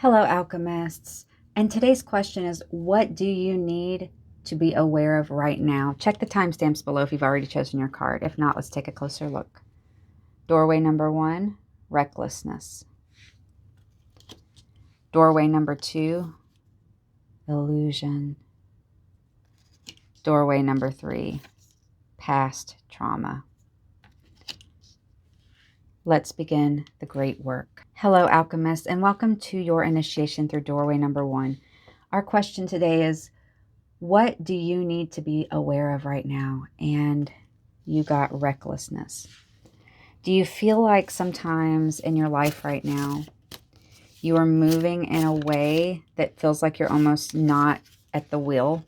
Hello, alchemists. And today's question is, what do you need to be aware of right now? Check the timestamps below if you've already chosen your card. If not, let's take a closer look. Doorway number 1, recklessness. Doorway number 2, illusion. Doorway number 3, past trauma. Let's begin the great work. Hello, alchemists, and welcome to your initiation through doorway number 1. Our question today is, what do you need to be aware of right now? And you got recklessness. Do you feel like sometimes in your life right now, you are moving in a way that feels like you're almost not at the wheel?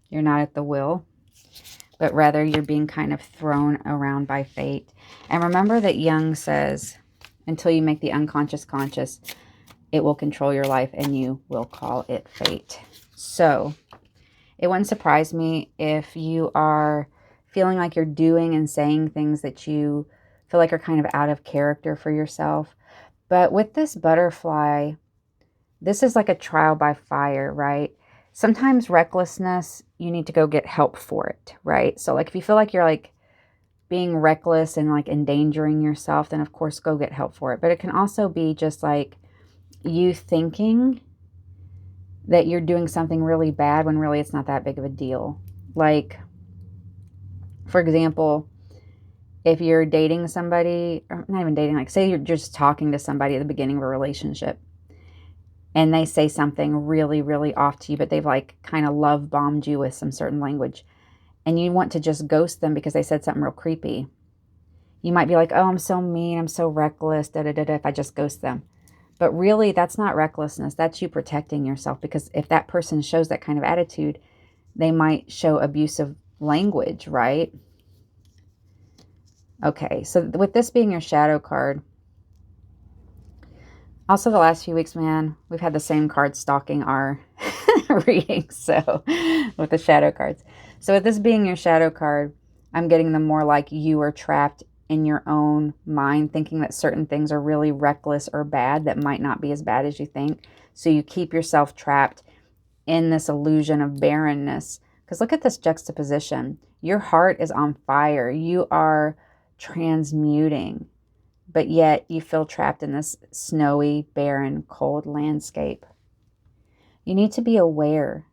You're not at the wheel, but rather you're being kind of thrown around by fate. And remember that Jung says, until you make the unconscious conscious, it will control your life and you will call it fate. So it wouldn't surprise me if you are feeling like you're doing and saying things that you feel like are kind of out of character for yourself. But with this butterfly, this is like a trial by fire, right? Sometimes recklessness, you need to go get help for it, right? So like if you feel like you're like being reckless and like endangering yourself, then of course go get help for it. But it can also be just like you thinking that you're doing something really bad when really it's not that big of a deal. Like, for example, if you're dating somebody, or not even dating, like say you're just talking to somebody at the beginning of a relationship and they say something really, really off to you, but they've like kind of love bombed you with some certain language and you want to just ghost them because they said something real creepy. You might be like, oh, I'm so mean, I'm so reckless, if I just ghost them. But really, that's not recklessness. That's you protecting yourself, because if that person shows that kind of attitude, they might show abusive language, right? Okay, so with this being your shadow card, also the last few weeks, man, we've had the same card stalking our readings, so with the shadow cards. So with this being your shadow card, I'm getting them more like you are trapped in your own mind, thinking that certain things are really reckless or bad that might not be as bad as you think. So you keep yourself trapped in this illusion of barrenness. Because look at this juxtaposition. Your heart is on fire. You are transmuting, but yet you feel trapped in this snowy, barren, cold landscape. You need to be aware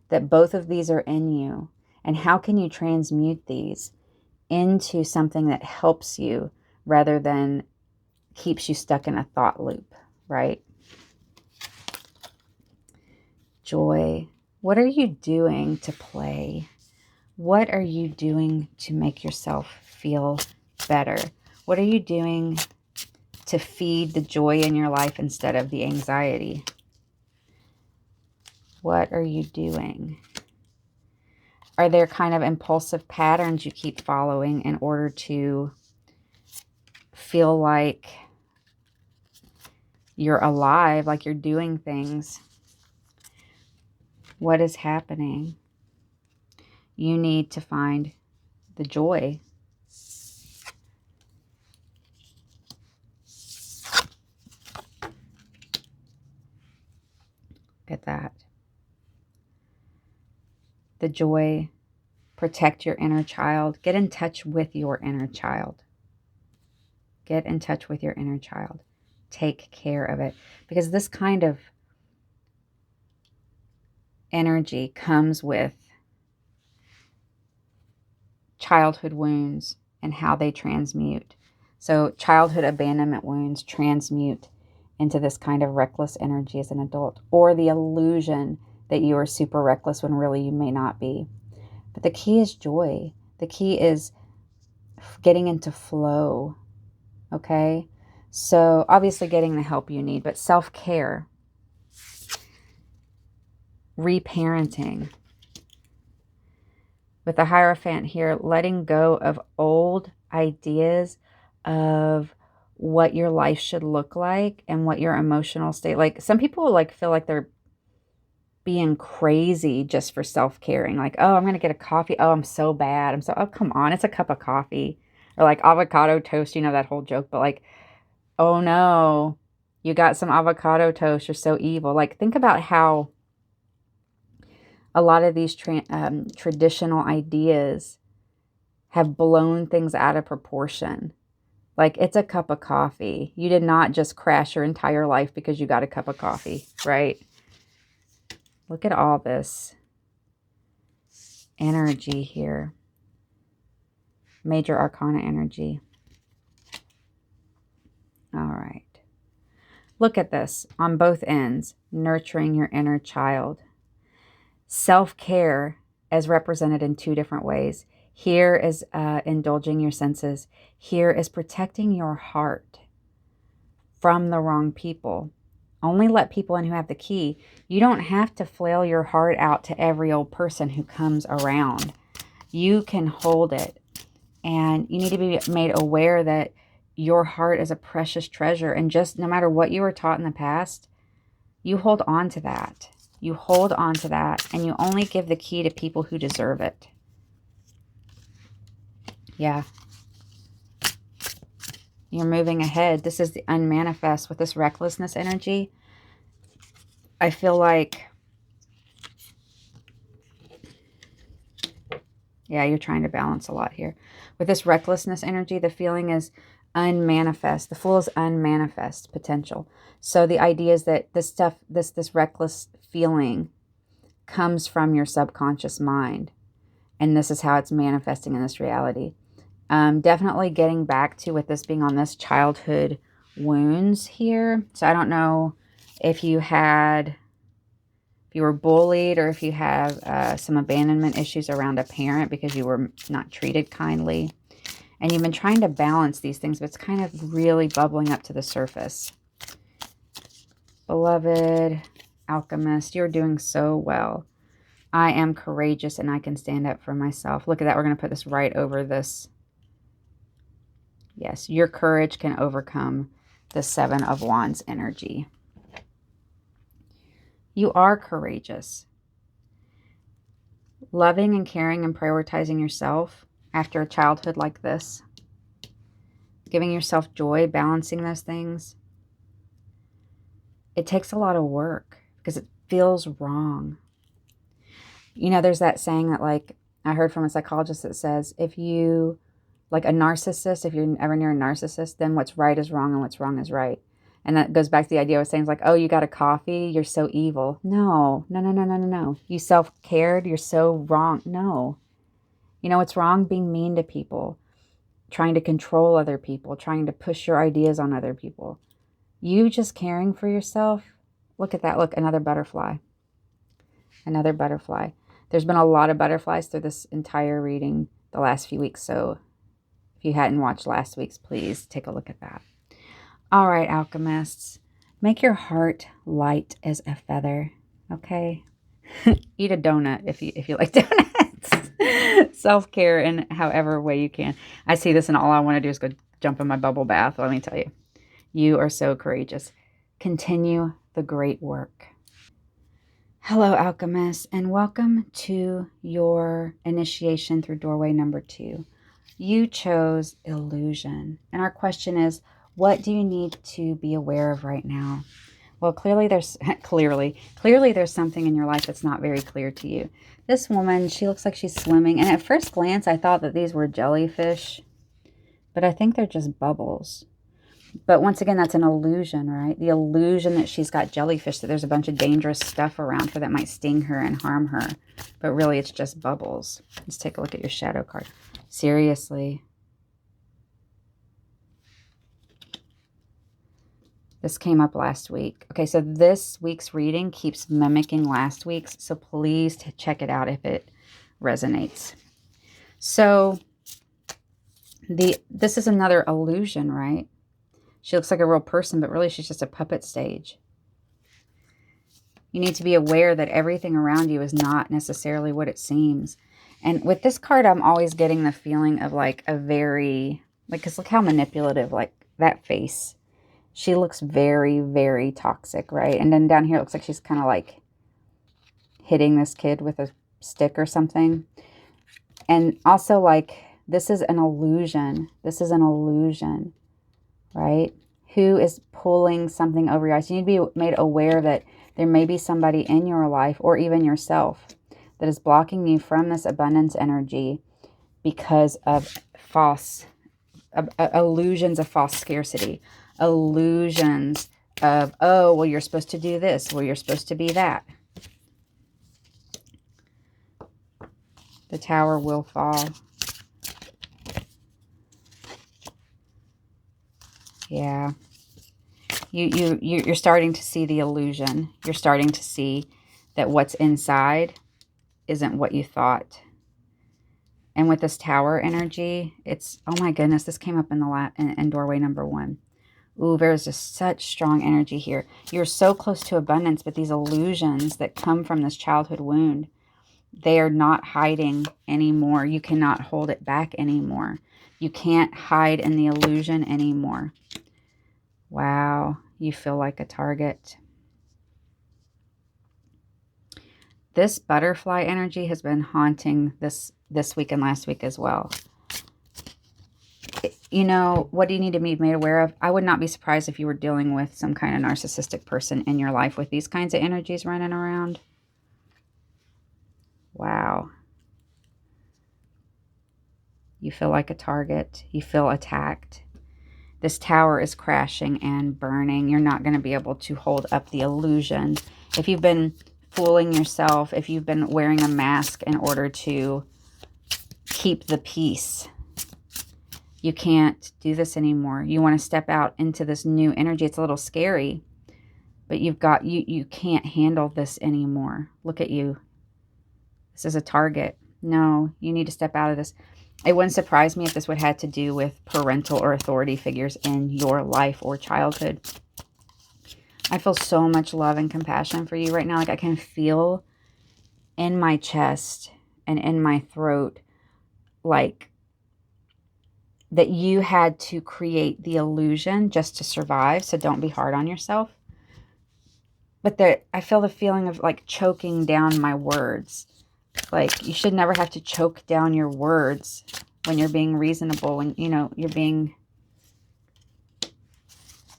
that both of these are in you. And how can you transmute these into something that helps you rather than keeps you stuck in a thought loop, right? Joy. What are you doing to play? What are you doing to make yourself feel better? What are you doing to feed the joy in your life instead of the anxiety? What are you doing? Are there kind of impulsive patterns you keep following in order to feel like you're alive, like you're doing things? What is happening? You need to find the joy. Look at that. The joy. Protect your inner child. Get in touch with your inner child. Get in touch with your inner child. Take care of it. Because this kind of energy comes with childhood wounds and how they transmute. So childhood abandonment wounds transmute into this kind of reckless energy as an adult, or the illusion that you are super reckless when really you may not be. But the key is joy. The key is getting into flow, okay? So obviously getting the help you need, but self-care, reparenting. With the Hierophant here, letting go of old ideas of what your life should look like and what your emotional state. Like some people like feel like they're being crazy just for self-caring. Like, oh, I'm going to get a coffee. Oh, I'm so bad. Oh, come on. It's a cup of coffee. Or like avocado toast, you know, that whole joke. But like, oh no, You got some avocado toast. You're so evil. Like, think about how a lot of these traditional ideas have blown things out of proportion. Like, it's a cup of coffee. You did not just crash your entire life because you got a cup of coffee, right? Look at all this energy here. Major Arcana energy. All right. Look at this on both ends. Nurturing your inner child. Self-care as represented in two different ways. Here is indulging your senses. Here is protecting your heart from the wrong people. Only let people in who have the key. You don't have to flail your heart out to every old person who comes around. You can hold it. And you need to be made aware that your heart is a precious treasure. And just no matter what you were taught in the past, you hold on to that. You hold on to that. And you only give the key to people who deserve it. Yeah. You're moving ahead. This is the unmanifest with this recklessness energy. I feel like, yeah, you're trying to balance a lot here. With this recklessness energy, the feeling is unmanifest. The Fool is unmanifest potential. So the idea is that this stuff, this reckless feeling comes from your subconscious mind. And this is how it's manifesting in this reality. Definitely getting back to with this being on this childhood wounds here. So I don't know if you were bullied or if you have some abandonment issues around a parent because you were not treated kindly. And you've been trying to balance these things, but it's kind of really bubbling up to the surface. Beloved Alchemist, you're doing so well. I am courageous and I can stand up for myself. Look at that. We're going to put this right over this. Yes, your courage can overcome the Seven of Wands energy. You are courageous. Loving and caring and prioritizing yourself after a childhood like this. Giving yourself joy, balancing those things. It takes a lot of work because it feels wrong. You know, there's that saying that, like, I heard from a psychologist that says, if you, like a narcissist, if you're ever near a narcissist, then what's right is wrong and what's wrong is right. And that goes back to the idea I was saying, like, oh, you got a coffee, you're so evil. No, no, no, no, no, no, no. You self-cared, you're so wrong. No. You know what's wrong? Being mean to people, trying to control other people, trying to push your ideas on other people. You just caring for yourself. Look at that. Look, another butterfly. Another butterfly. There's been a lot of butterflies through this entire reading the last few weeks. So if you hadn't watched last week's, please take a look at that. All right, alchemists, make your heart light as a feather, okay? Eat a donut if you like donuts. Self-care in however way you can. I see this and all I want to do is go jump in my bubble bath. Let me tell you, you are so courageous. Continue the great work. Hello, alchemists, and welcome to your initiation through doorway number 2. You chose illusion, and our question is, what do you need to be aware of right now? Well, clearly there's something in your life that's not very clear to you. This woman, she looks like she's swimming, and at first glance, I thought that these were jellyfish, but I think they're just bubbles. But once again, that's an illusion, right? The illusion that she's got jellyfish, that there's a bunch of dangerous stuff around her that might sting her and harm her. But really, it's just bubbles. Let's take a look at your shadow card. Seriously. This came up last week. Okay, so this week's reading keeps mimicking last week's, so please check it out if it resonates. So this is another illusion, right? She looks like a real person, but really she's just a puppet stage. You need to be aware that everything around you is not necessarily what it seems. And with this card, I'm always getting the feeling of like a very, like, because look how manipulative, like that face. She looks very, very toxic, right? And then down here, it looks like she's kind of like hitting this kid with a stick or something. And also, like, this is an illusion. This is an illusion, right? Who is pulling something over your eyes? You need to be made aware that there may be somebody in your life or even yourself that is blocking you from this abundance energy because of false illusions of false scarcity, illusions of, oh, well, you're supposed to do this, well, you're supposed to be that. The Tower will fall. Yeah. You're starting to see the illusion. You're starting to see that what's inside isn't what you thought. And with this Tower energy, it's, oh my goodness, this came up in the in doorway number 1. Ooh, there's just such strong energy here. You're so close to abundance, but these illusions that come from this childhood wound, they are not hiding anymore. You cannot hold it back anymore. You can't hide in the illusion anymore. Wow, you feel like a target. This butterfly energy has been haunting this week and last week as well. You know, what do you need to be made aware of? I would not be surprised if you were dealing with some kind of narcissistic person in your life with these kinds of energies running around. Wow. You feel like a target. You feel attacked. This tower is crashing and burning. You're not going to be able to hold up the illusion. If you've been fooling yourself, if you've been wearing a mask in order to keep the peace, you can't do this anymore. You want to step out into this new energy. It's a little scary, but you can't handle this anymore. Look at you. This is a target. No, you need to step out of this. It wouldn't surprise me if this would have to do with parental or authority figures in your life or childhood. I feel so much love and compassion for you right now. Like I can feel in my chest and in my throat, like that you had to create the illusion just to survive. So don't be hard on yourself. But I feel the feeling of like choking down my words. Like, you should never have to choke down your words when you're being reasonable, when, you know, you're being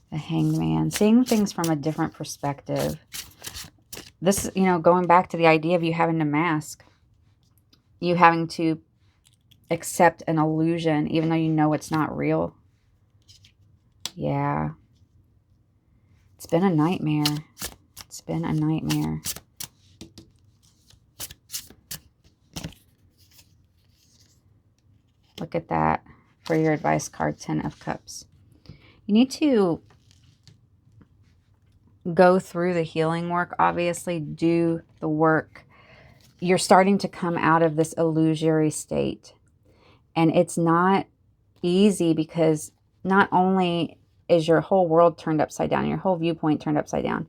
the Hanged Man. Seeing things from a different perspective. This, you know, going back to the idea of you having to mask. You having to accept an illusion, even though you know it's not real. Yeah. It's been a nightmare. It's been a nightmare. Look at that for your advice card, 10 of Cups. You need to go through the healing work, obviously do the work. You're starting to come out of this illusory state. And it's not easy because not only is your whole world turned upside down, your whole viewpoint turned upside down,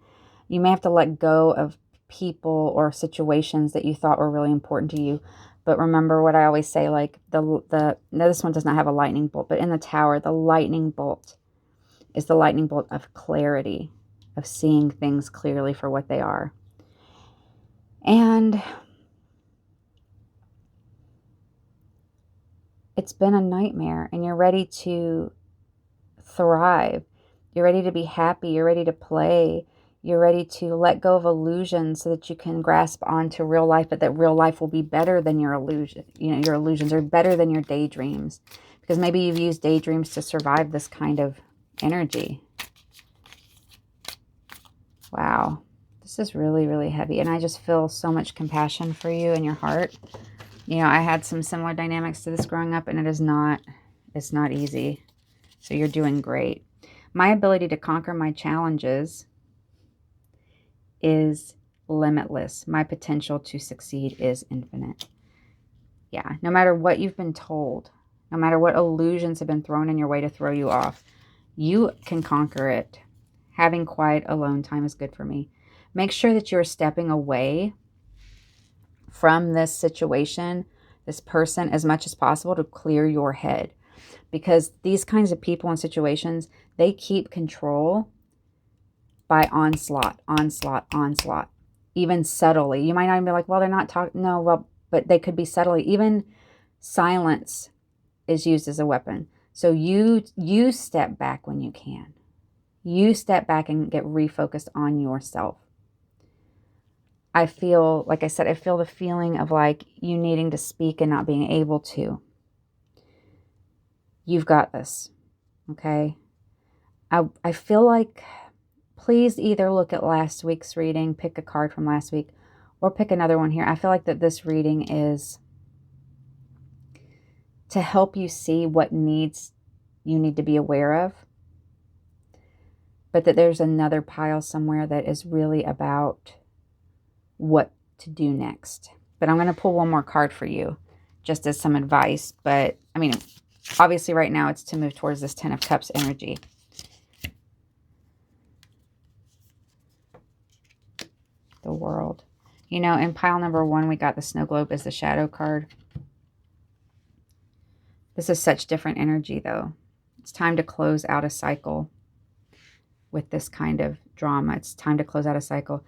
you may have to let go of people or situations that you thought were really important to you. But remember what I always say, like no, this one does not have a lightning bolt, but in the Tower, the lightning bolt is the lightning bolt of clarity, of seeing things clearly for what they are. And it's been a nightmare, and you're ready to thrive. You're ready to be happy. You're ready to play. You're ready to let go of illusions so that you can grasp onto real life, but that real life will be better than your illusion. You know, your illusions are better than your daydreams, because maybe you've used daydreams to survive this kind of energy. Wow. This is really, really heavy. And I just feel so much compassion for you in your heart. You know, I had some similar dynamics to this growing up, and it's not easy. So you're doing great. My ability to conquer my challenges is limitless. My potential to succeed is infinite. Yeah, no matter what you've been told, no matter what illusions have been thrown in your way to throw you off, you can conquer it. Having quiet alone time is good for me. Make sure that you're stepping away from this situation, this person, as much as possible to clear your head. Because these kinds of people and situations, they keep control by onslaught, onslaught, onslaught. Even subtly. You might not even be like, well, they're not talking. No, well, but they could be subtly. Even silence is used as a weapon. So you step back when you can. You step back and get refocused on yourself. I feel, like I said, I feel the feeling of like you needing to speak and not being able to. You've got this, okay? I feel like, please either look at last week's reading, pick a card from last week, or pick another one here. I feel like that this reading is to help you see what needs you need to be aware of, but that there's another pile somewhere that is really about what to do next. But I'm going to pull one more card for you just as some advice. But I mean, obviously right now it's to move towards this 10 of Cups energy. The World. You know, in pile number 1, we got the Snow Globe as the shadow card. This is such different energy, though. It's time to close out a cycle with this kind of drama. It's time to close out a cycle.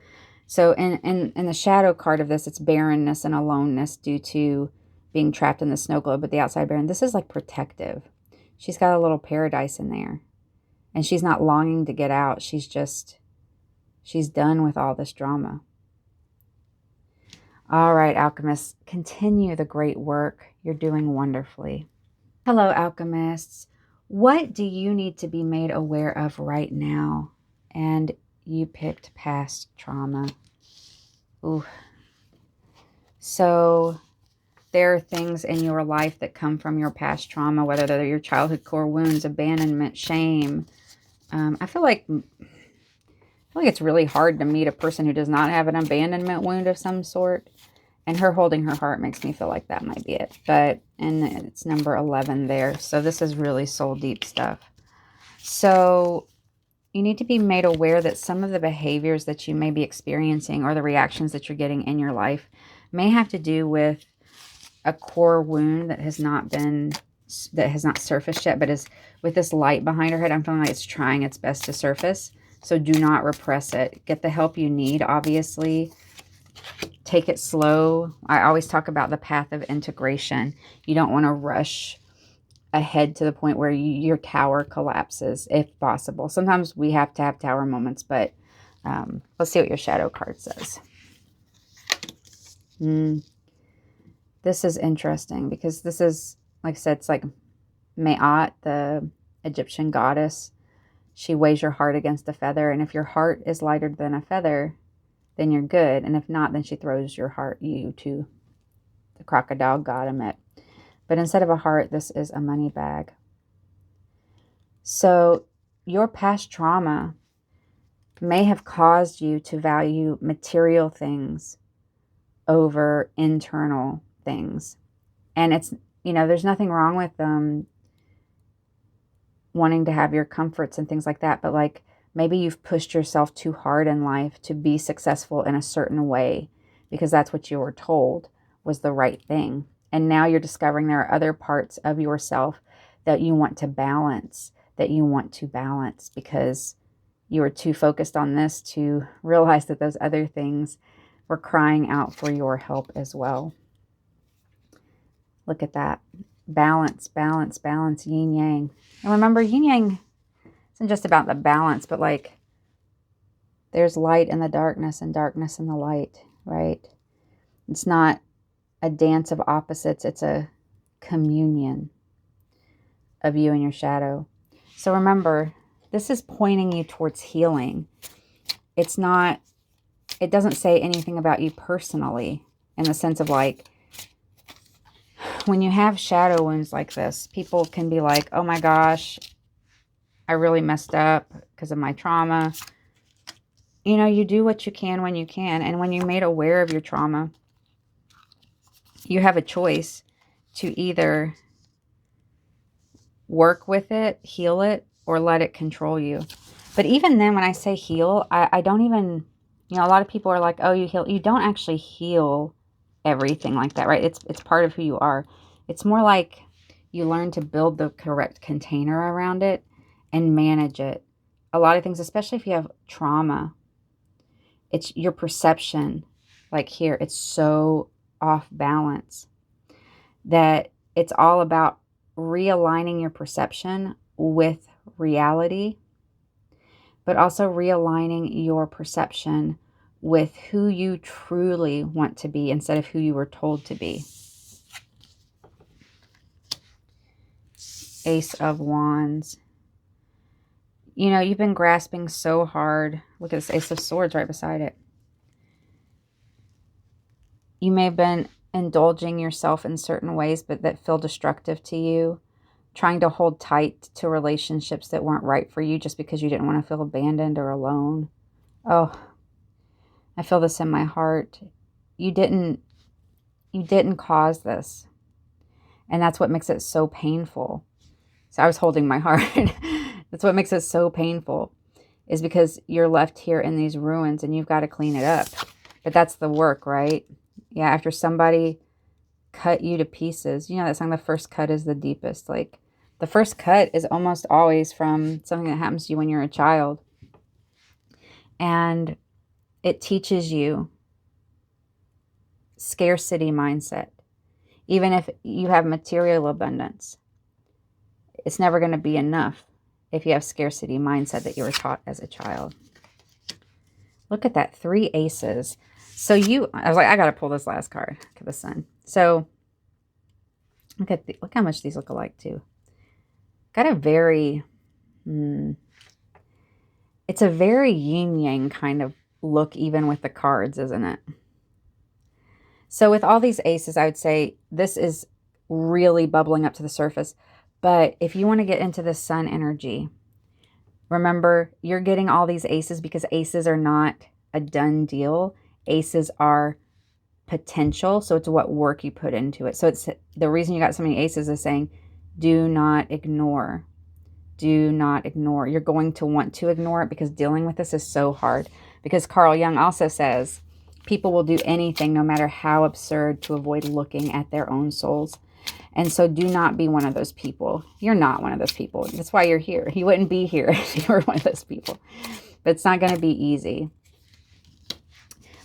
So in the shadow card of this, it's barrenness and aloneness due to being trapped in the snow globe, but the outside barren. This is like protective. She's got a little paradise in there. And she's not longing to get out. She's done with all this drama. All right, alchemists, continue the great work. You're doing wonderfully. Hello, alchemists. What do you need to be made aware of right now? And you picked past trauma. Ooh. So there are things in your life that come from your past trauma, whether they're your childhood core wounds, abandonment, shame. I feel like it's really hard to meet a person who does not have an abandonment wound of some sort. And her holding her heart makes me feel like that might be it. But, and it's number 11 there. So this is really soul deep stuff. So you need to be made aware that some of the behaviors that you may be experiencing or the reactions that you're getting in your life may have to do with a core wound that has not surfaced yet, but is with this light behind her head. I'm feeling like it's trying its best to surface. So do not repress it. Get the help you need, obviously. Take it slow. I always talk about the path of integration. You don't want to rush ahead to the point where your tower collapses, if possible. Sometimes we have to have tower moments, but let's see what your shadow card says. This is interesting because this is, like I said, it's like Ma'at, the Egyptian goddess. She weighs your heart against a feather, and if your heart is lighter than a feather, then you're good. And if not, then she throws you to the crocodile god Amet. But instead of a heart, this is a money bag. So your past trauma may have caused you to value material things over internal things. And it's, there's nothing wrong with wanting to have your comforts and things like that. But like, maybe you've pushed yourself too hard in life to be successful in a certain way because that's what you were told was the right thing. And now you're discovering there are other parts of yourself that you want to balance, because you were too focused on this to realize that those other things were crying out for your help as well. Look at that. Balance, balance, balance, yin yang. And remember, yin yang isn't just about the balance, but like there's light in the darkness and darkness in the light, right? It's not a dance of opposites. It's a communion of you and your shadow. So remember, this is pointing you towards healing. It doesn't say anything about you personally in the sense of like, when you have shadow wounds like this, people can be like, oh my gosh, I really messed up because of my trauma. You do what you can when you can. And when you're made aware of your trauma, you have a choice to either work with it, heal it, or let it control you. But even then, when I say heal, I don't even, a lot of people are like, oh, you heal. You don't actually heal everything like that, right? It's part of who you are. It's more like you learn to build the correct container around it and manage it. A lot of things, especially if you have trauma, it's your perception. Like here, it's so off balance that it's all about realigning your perception with reality but also realigning your perception with who you truly want to be instead of who you were told to be. Ace of Wands. You know, you've been grasping so hard. Look at this Ace of Swords right beside it. You may have been indulging yourself in certain ways, but that feel destructive to you. Trying to hold tight to relationships that weren't right for you just because you didn't want to feel abandoned or alone. Oh, I feel this in my heart. You didn't cause this. And that's what makes it so painful. So I was holding my heart. That's what makes it so painful, is because you're left here in these ruins and you've got to clean it up. But that's the work, right? Yeah, after somebody cut you to pieces. You know that song, the first cut is the deepest. Like, the first cut is almost always from something that happens to you when you're a child. And it teaches you scarcity mindset. Even if you have material abundance, it's never going to be enough if you have scarcity mindset that you were taught as a child. Look at that, 3 aces. So I was like, I got to pull this last card. Look at the sun. So look how much these look alike too. Got a very, it's a very yin yang kind of look even with the cards, isn't it? So with all these aces, I would say this is really bubbling up to the surface. But if you want to get into the sun energy, remember, you're getting all these aces because aces are not a done deal. Aces are potential. So it's what work you put into it. So it's the reason you got so many aces is saying, do not ignore. Do not ignore. You're going to want to ignore it because dealing with this is so hard. Because Carl Jung also says, people will do anything, no matter how absurd, to avoid looking at their own souls. And so do not be one of those people. You're not one of those people. That's why you're here. You wouldn't be here if you were one of those people. But it's not going to be easy.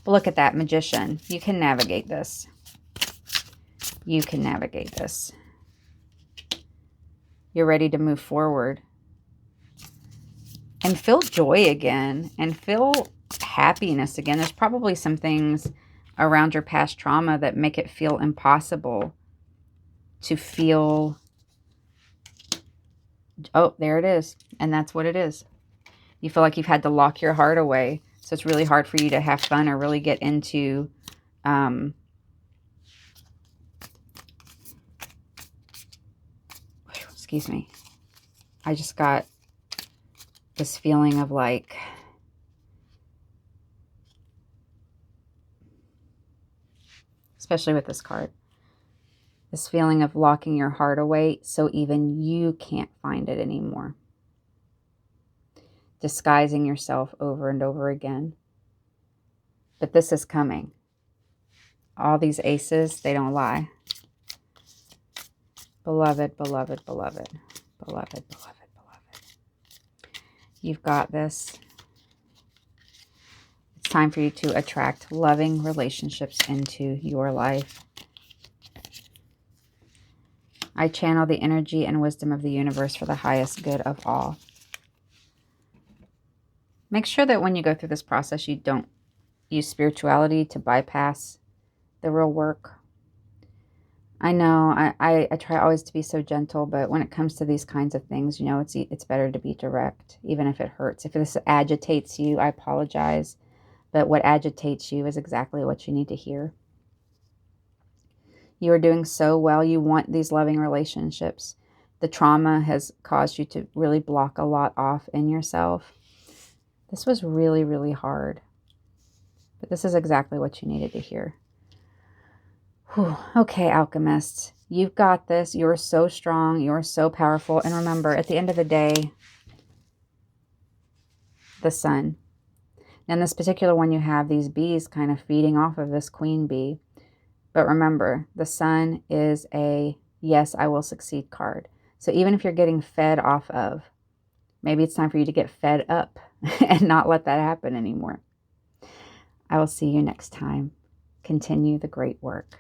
But look at that, Magician. You can navigate this. You can navigate this. You're ready to move forward. And feel joy again. And feel happiness again. There's probably some things around your past trauma that make it feel impossible to feel. Oh, there it is. And that's what it is. You feel like you've had to lock your heart away. So it's really hard for you to have fun or really get into excuse me. I just got this feeling of like, especially with this card, this feeling of locking your heart away so even you can't find it anymore. Disguising yourself over and over again. But this is coming. All these aces, they don't lie. Beloved, beloved, beloved, beloved, beloved, beloved. You've got this. It's time for you to attract loving relationships into your life. I channel the energy and wisdom of the universe for the highest good of all. Make sure that when you go through this process, you don't use spirituality to bypass the real work. I know I try always to be so gentle, but when it comes to these kinds of things, you know, it's better to be direct, even if it hurts. If this agitates you, I apologize. But what agitates you is exactly what you need to hear. You are doing so well. You want these loving relationships. The trauma has caused you to really block a lot off in yourself. This was really, really hard. But this is exactly what you needed to hear. Whew. Okay, alchemists. You've got this. You're so strong. You're so powerful. And remember, at the end of the day, the sun. And this particular one, you have these bees kind of feeding off of this queen bee. But remember, the sun is a yes, I will succeed card. So even if you're getting fed off of, maybe it's time for you to get fed up and not let that happen anymore. I will see you next time. Continue the great work.